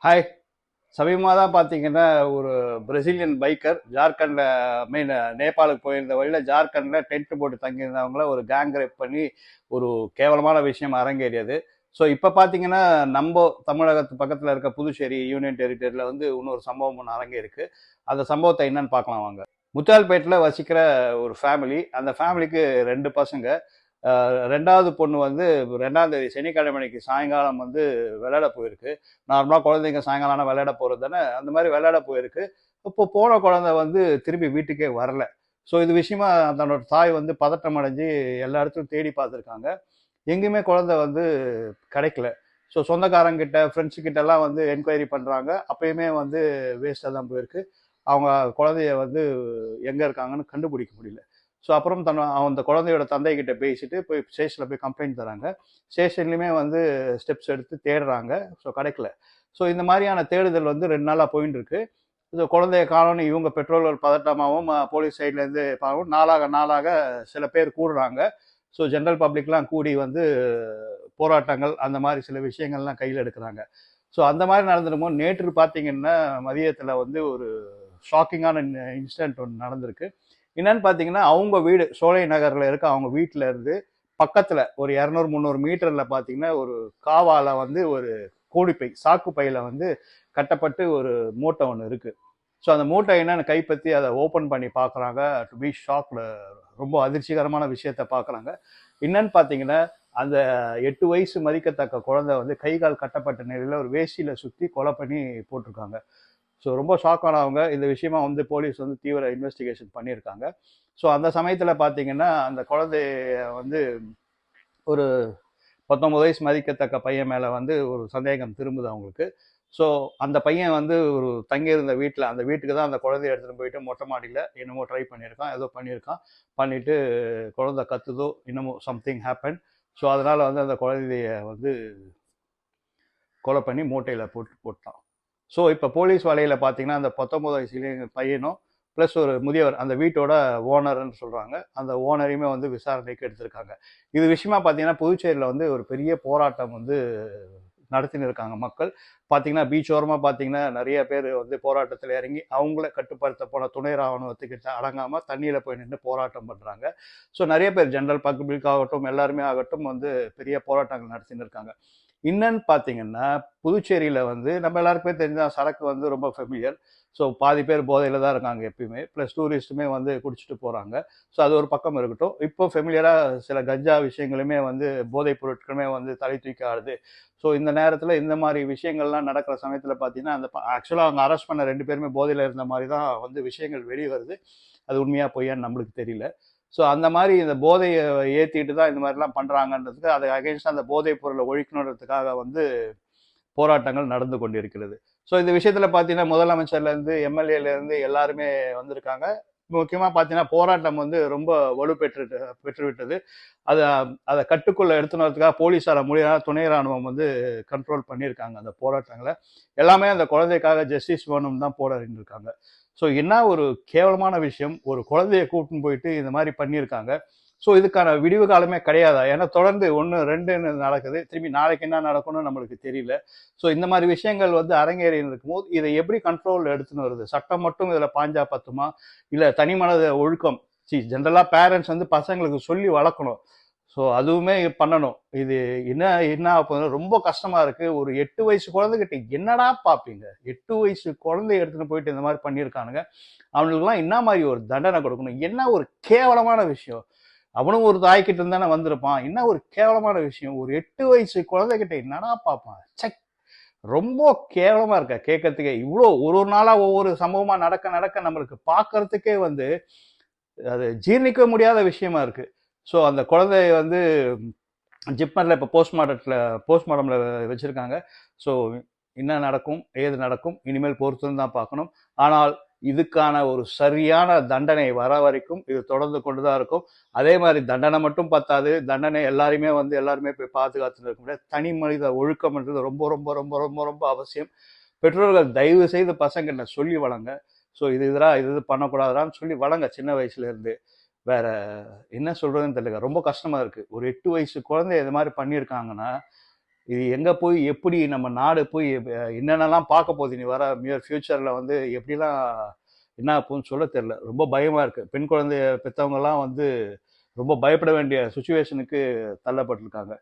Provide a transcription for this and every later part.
Hi. சமீபமாக தான் பார்த்தீங்கன்னா ஒரு பிரசிலியன் பைக்கர் ஜார்க்கண்டில் நேபாளுக்கு போயிருந்த வழியில் ஜார்க்கண்டில் டென்ட் போட்டு தங்கியிருந்தவங்கள ஒரு கேங் ரேப் பண்ணி ஒரு கேவலமான விஷயம் அரங்கேறியது. ஸோ இப்போ பார்த்தீங்கன்னா நம்ம தமிழகத்து பக்கத்தில் இருக்க புதுச்சேரி யூனியன் டெரிட்டரியில் வந்து இன்னொரு சம்பவம் ஒன்று அரங்கேறிருக்கு. அந்த சம்பவத்தை என்னன்னு பார்க்கலாம் வாங்க. முத்தியால்பேட்டில் வசிக்கிற ஒரு ஃபேமிலி, அந்த ஃபேமிலிக்கு ரெண்டு பசங்க. ரெண்டாவது பொண்ணு வந்து 2ஆம் தேதி சனிக்கிழமைக்கு சாயங்காலம் வந்து விளையாட போயிருக்கு. நார்மலாக குழந்தைங்க சாயங்காலம் ஆனால் விளையாட போகிறது தானே, அந்த மாதிரி விளையாட போயிருக்கு. இப்போ போன குழந்தை வந்து திரும்பி வீட்டுக்கே வரல. ஸோ இது விஷயமா தன்னோட தாய் வந்து பதட்டம் அடைஞ்சு எல்லா இடத்துலையும் தேடி பார்த்துருக்காங்க. எங்கேயுமே குழந்தை வந்து கிடைக்கல. ஸோ சொந்தக்காரங்கிட்ட ஃப்ரெண்ட்ஸுக்கிட்ட எல்லாம் வந்து என்கொயரி பண்ணுறாங்க. அப்பயுமே வந்து வேஸ்ட்டாக தான் போயிருக்கு. அவங்க குழந்தைய வந்து எங்கே இருக்காங்கன்னு கண்டுபிடிக்க முடியல. ஸோ அப்புறம் அந்த குழந்தையோட தந்தைகிட்ட பேசிட்டு போய் ஸ்டேஷனில் போய் கம்ப்ளைண்ட் தராங்க. ஸ்டேஷன்லையுமே வந்து ஸ்டெப்ஸ் எடுத்து தேடுறாங்க. ஸோ கிடைக்கல. ஸோ இந்த மாதிரியான தேடுதல் வந்து 2 நாளாக போயின்னு இருக்கு. இது குழந்தைய காணோன்னு இவங்க பெற்றோர்கள் பதட்டமாகவும் போலீஸ் சைட்லேருந்து பாவம் நாளாக நாளாக சில பேர் கூடுறாங்க. ஸோ ஜென்ரல் பப்ளிக்லாம் கூடி வந்து போராட்டங்கள் அந்த மாதிரி சில விஷயங்கள்லாம் கையில் எடுக்கிறாங்க. ஸோ அந்த மாதிரி நடந்துடும்போது நேற்று பார்த்தீங்கன்னா மதியத்தில் வந்து ஒரு ஷாக்கிங்கான இன்சிடென்ட் ஒன்று நடந்திருக்கு. என்னன்னு பார்த்தீங்கன்னா அவங்க வீடு சோலை நகரில் இருக்க அவங்க வீட்டில் இருந்து பக்கத்தில் ஒரு 200-300 மீட்டரில் பார்த்தீங்கன்னா ஒரு காவால வந்து ஒரு கோழிப்பை சாக்கு பையில வந்து கட்டப்பட்டு ஒரு மூட்டை ஒன்று இருக்கு. ஸோ அந்த மூட்டை என்னன்னு கைப்பற்றி அதை ஓப்பன் பண்ணி பார்க்குறாங்க. டு பி ஷாக்ல ரொம்ப அதிர்ச்சிகரமான விஷயத்த பார்க்குறாங்க. என்னன்னு பார்த்தீங்கன்னா அந்த 8 வயசு மதிக்கத்தக்க குழந்தை வந்து கை கால் கட்டப்பட்ட நிலையில் ஒரு வேஷ்டியில் சுற்றி கொலை பண்ணி போட்டிருக்காங்க. ஸோ ரொம்ப ஷாக் ஆனவங்க இந்த விஷயமா வந்து போலீஸ் வந்து தீவிர இன்வெஸ்டிகேஷன் பண்ணியிருக்காங்க. ஸோ அந்த சமயத்தில் பார்த்தீங்கன்னா அந்த குழந்தைய வந்து ஒரு 19 வயசு மதிக்கத்தக்க பையன் மேலே வந்து ஒரு சந்தேகம் திரும்புது அவங்களுக்கு. ஸோ அந்த பையன் வந்து ஒரு தங்கியிருந்த வீட்டில் அந்த வீட்டுக்கு தான் அந்த குழந்தைய எடுத்துகிட்டு போயிட்டு மொட்டை மாடியில் என்னமோ ட்ரை பண்ணியிருக்கான், ஏதோ பண்ணியிருக்கான். பண்ணிட்டு குழந்தை கத்துதோ இன்னமும் சம்திங் ஹேப்பன். ஸோ அதனால் வந்து அந்த குழந்தைய வந்து கொலை பண்ணி மூட்டையில் போட்டான். ஸோ இப்போ போலீஸ் வலையில் பார்த்தீங்கன்னா அந்த 19 வயசு பையனும் ப்ளஸ் ஒரு முதியவர் அந்த வீட்டோட ஓனர்ன்னு சொல்கிறாங்க, அந்த ஓனரையுமே வந்து விசாரணைக்கு எடுத்திருக்காங்க. இது விஷயமா பார்த்தீங்கன்னா புதுச்சேரியில் வந்து ஒரு பெரிய போராட்டம் வந்து நடத்தின்னு இருக்காங்க மக்கள். பார்த்தீங்கன்னா பீச் ஓரமாக பார்த்தீங்கன்னா நிறைய பேர் வந்து போராட்டத்தில் இறங்கி அவங்கள கட்டுப்படுத்த போன துணை ராணுவத்துக்கிட்ட அடங்காமல் தண்ணியில் போய் நின்று போராட்டம் பண்ணுறாங்க. ஸோ நிறைய பேர் ஜென்ரல் பப்ளிக் ஆகட்டும் எல்லாருமே ஆகட்டும் வந்து பெரிய போராட்டங்கள் நடத்தின்னு இருக்காங்க. என்னன்னு பார்த்தீங்கன்னா புதுச்சேரியில் வந்து நம்ம எல்லாருக்குமே தெரிஞ்ச சரக்கு வந்து ரொம்ப ஃபெமிலியர். ஸோ பாதி பேர் போதையில் தான் இருக்காங்க எப்பயுமே. ப்ளஸ் டூரிஸ்ட்டுமே வந்து குடிச்சிட்டு போகிறாங்க. ஸோ அது ஒரு பக்கம் இருக்கட்டும். இப்போ ஃபெமிலியராக சில கஞ்சா விஷயங்களுமே வந்து போதைப் பொருட்களுமே வந்து தலை தூக்கி ஆடுது. ஸோ இந்த நேரத்தில் இந்த மாதிரி விஷயங்கள்லாம் நடக்கிற சமயத்தில் பார்த்தீங்கன்னா அந்த ஆக்சுவலாக அவங்க அரெஸ்ட் பண்ண 2 பேருமே போதையில் இருந்த மாதிரி தான் வந்து விஷயங்கள் வெளியே வருது. அது உண்மையாக பொய்யான்னு நம்மளுக்கு தெரியல. ஸோ அந்த மாதிரி இந்த போதையை ஏற்றிட்டு தான் இந்த மாதிரிலாம் பண்ணுறாங்கன்றதுக்கு அதை அகேன்ஸ்டாக அந்த போதைப் பொருளை ஒழிக்கணுன்றதுக்காக வந்து போராட்டங்கள் நடந்து கொண்டிருக்கிறது. ஸோ இந்த விஷயத்தில் பார்த்தீங்கன்னா முதலமைச்சர்லேருந்து எம்எல்ஏலேருந்து எல்லாருமே வந்திருக்காங்க. முக்கியமாக பார்த்தீங்கன்னா போராட்டம் வந்து ரொம்ப பெற்றுவிட்டது. அதை அதை கட்டுக்குள்ளே எடுத்துன்னு வரதுக்காக போலீஸார முடியாத துணை ராணுவம் வந்து கண்ட்ரோல் பண்ணியிருக்காங்க அந்த போராட்டங்களை. எல்லாமே அந்த குழந்தைக்காக ஜஸ்டிஸ் வேணும்னு தான் போராடிட்டு. ஸோ என்ன ஒரு கேவலமான விஷயம், ஒரு குழந்தைய கூட்டின்னு போயிட்டு இந்த மாதிரி பண்ணியிருக்காங்க. ஸோ இதுக்கான விடிவு காலமே கிடையாதா? ஏன்னா தொடர்ந்து 1, 2ன்னு நடக்குது. திரும்பி நாளைக்கு என்ன நடக்கும்னு நம்மளுக்கு தெரியல. ஸோ இந்த மாதிரி விஷயங்கள் வந்து அரங்கேறி இருக்கும்போது இதை எப்படி கண்ட்ரோல் எடுத்துன்னு வருது? சட்டம் மட்டும் இதில் பாஞ்சா பத்துமா? இல்லை தனி மனத ஒழுக்கம் ஜென்ரலாக பேரண்ட்ஸ் வந்து பசங்களுக்கு சொல்லி வளர்க்கணும். ஸோ அதுவுமே பண்ணணும். இது என்ன என்ன ரொம்ப கஷ்டமா இருக்கு. ஒரு 8 வயசு குழந்தைகிட்ட என்னடா பார்ப்பீங்க? 8 வயசு குழந்தைய எடுத்துன்னு போயிட்டு இந்த மாதிரி பண்ணியிருக்கானுங்க. அவனுக்குலாம் என்ன மாதிரி ஒரு தண்டனை கொடுக்கணும்? என்ன ஒரு கேவலமான விஷயம். அவனும் ஒரு தாய்கிட்ட இருந்தானே வந்திருப்பான். என்ன ஒரு கேவலமான விஷயம். ஒரு 8 வயசு குழந்தைகிட்ட என்னடா பார்ப்பான்? செக் ரொம்ப கேவலமா இருக்க கேட்கறதுக்கே. இவ்வளோ ஒரு ஒரு நாளா ஒவ்வொரு சம்பவமா நடக்க நடக்க நம்மளுக்கு பார்க்கறதுக்கே வந்து அது ஜீர்ணிக்க முடியாத விஷயமா இருக்கு. ஸோ அந்த குழந்தைய வந்து ஜிப்மரில் இப்போ போஸ்ட்மார்ட்டமில் வச்சுருக்காங்க. ஸோ என்ன நடக்கும் ஏது நடக்கும் இனிமேல் பொறுத்துன்னு தான் பார்க்கணும். ஆனால் இதுக்கான ஒரு சரியான தண்டனை வர வரைக்கும் இது தொடர்ந்து கொண்டு தான் இருக்கும். அதே மாதிரி தண்டனை மட்டும் பத்தாது. தண்டனை எல்லாருமே போய் பாதுகாத்துட்டு இருக்க முடியாது. தனி மனித ஒழுக்கம்ன்றது ரொம்ப ரொம்ப ரொம்ப ரொம்ப ரொம்ப அவசியம். பெற்றோர்கள் தயவு செய்து பசங்கிட்ட சொல்லி வளங்க. ஸோ இது பண்ணக்கூடாதான்னு சொல்லி வளங்க சின்ன வயசுல இருந்து. வேற என்ன சொல்றதுன்னு தெரியல. ரொம்ப கஷ்டமா இருக்கு. ஒரு 8 வயசு குழந்தை இது மாதிரி பண்ணியிருக்காங்கன்னா இது எங்கே போய் எப்படி நம்ம நாடு போய் என்னென்னலாம் பார்க்க போகுது இனி வர ஃபியூச்சரில் வந்து எப்படிலாம் என்ன ஆகும்னு சொல்ல தெரியல. ரொம்ப பயமாக இருக்குது. பெண் குழந்தைய பெற்றவங்கலாம் வந்து ரொம்ப பயப்பட வேண்டிய சுச்சுவேஷனுக்கு தள்ளப்பட்டிருக்காங்க.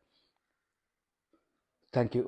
தேங்க்யூ.